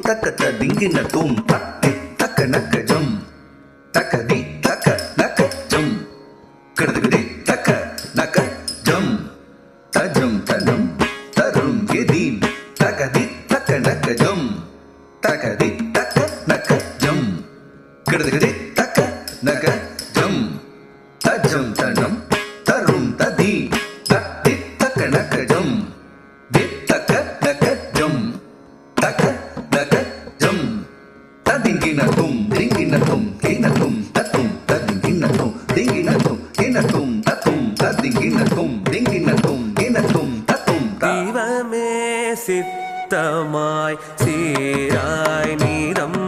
தக்கத்த திங்கின தும் தத்தி தக்க நக்க ஜம் தக்க தி தக்க நக்க ஜம் கிடதுகடி தக்க நக்க ஜம் தஜம் தஜம் தரும் எதீன் தகதி தக்க நக்க ஜம் தகதி தக்க நக்க ஜம் கிடதுகடி தக்க நக்க ஜம் தஜம் தஜம் தரும் ததி தத்தி தக்க நக்க ஜம் தி தக்க நக்க ஜம் தக்க நக்க ஜம் ததிங்கினதும் திங்கினதும் கினதும் தத்தும் ததிங்கினதும் திங்கினதும் கினதும் தத்தும் ததிங்கினதும் திங்கினதும் கினதும் தத்தும் தெய்வமே சித்தமாய் சீராய் நீதம்